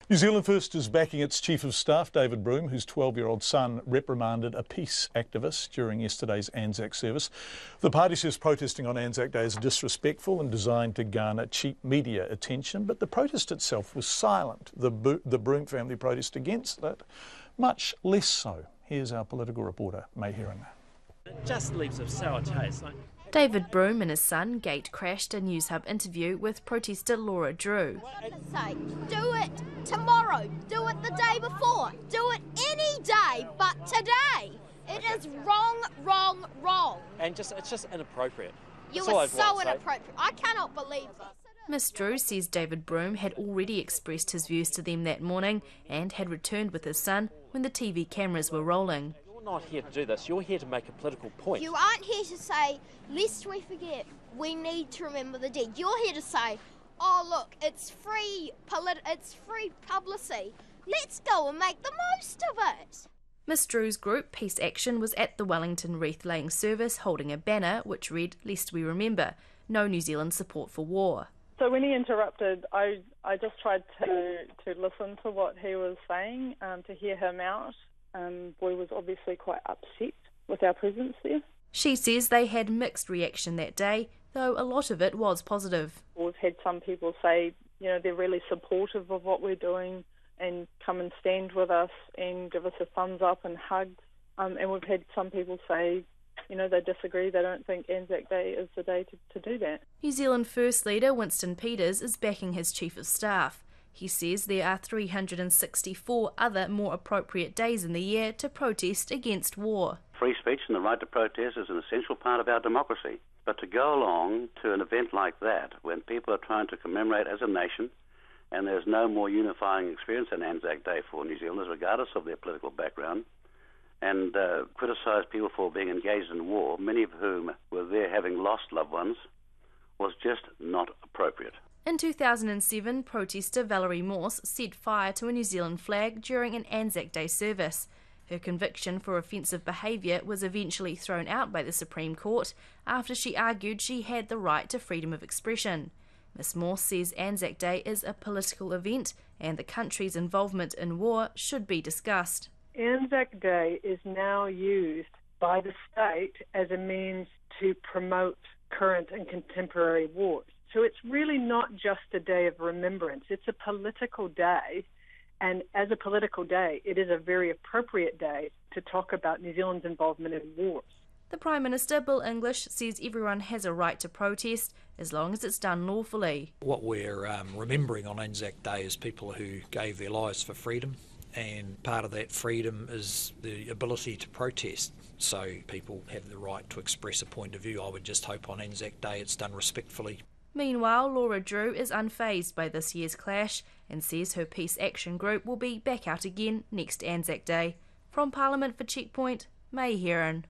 New Zealand First is backing its Chief of Staff, David Broome, whose 12-year-old son reprimanded a peace activist during yesterday's ANZAC service. The party says protesting on ANZAC Day is disrespectful and designed to garner cheap media attention, but the protest itself was silent. The Broome family protest against it, much less so. Here's our political reporter, May Heron. It just leaves a sour taste. David Broome and his son gate crashed a News Hub interview with protester Laura Drew. Say, do it tomorrow, do it the day before, do it any day but today. It is wrong, wrong, wrong. And it's just inappropriate. You are so inappropriate. I cannot believe this. Miss Drew says David Broome had already expressed his views to them that morning and had returned with his son when the TV cameras were rolling. You're not here to do this, you're here to make a political point. You aren't here to say, lest we forget, we need to remember the dead. You're here to say, oh look, it's free publicity. Let's go and make the most of it. Miss Drew's group, Peace Action, was at the Wellington wreath-laying service holding a banner which read, "Lest we remember, no New Zealand support for war." So when he interrupted, I just tried to listen to what he was saying, to hear him out. Boy was obviously quite upset with our presence there. She says they had mixed reaction that day, though a lot of it was positive. We've had some people say, you know, they're really supportive of what we're doing and come and stand with us and give us a thumbs up and hugs. And we've had some people say, you know, they disagree, they don't think ANZAC Day is the day to do that. New Zealand First leader Winston Peters is backing his Chief of Staff. He says there are 364 other more appropriate days in the year to protest against war. Free speech and the right to protest is an essential part of our democracy. But to go along to an event like that, when people are trying to commemorate as a nation, and there's no more unifying experience than ANZAC Day for New Zealanders, regardless of their political background, and criticise people for being engaged in war, many of whom were there having lost loved ones, was just not appropriate. In 2007, protester Valerie Morse set fire to a New Zealand flag during an ANZAC Day service. Her conviction for offensive behaviour was eventually thrown out by the Supreme Court after she argued she had the right to freedom of expression. Ms Morse says ANZAC Day is a political event and the country's involvement in war should be discussed. ANZAC Day is now used by the state as a means to promote current and contemporary wars. So it's really not just a day of remembrance, it's a political day, and as a political day, it is a very appropriate day to talk about New Zealand's involvement in wars. The Prime Minister, Bill English, says everyone has a right to protest as long as it's done lawfully. What we're remembering on ANZAC Day is people who gave their lives for freedom, and part of that freedom is the ability to protest. So people have the right to express a point of view. I would just hope on ANZAC Day it's done respectfully. Meanwhile, Laura Drew is unfazed by this year's clash and says her Peace Action group will be back out again next ANZAC Day. From Parliament for Checkpoint, May Heron.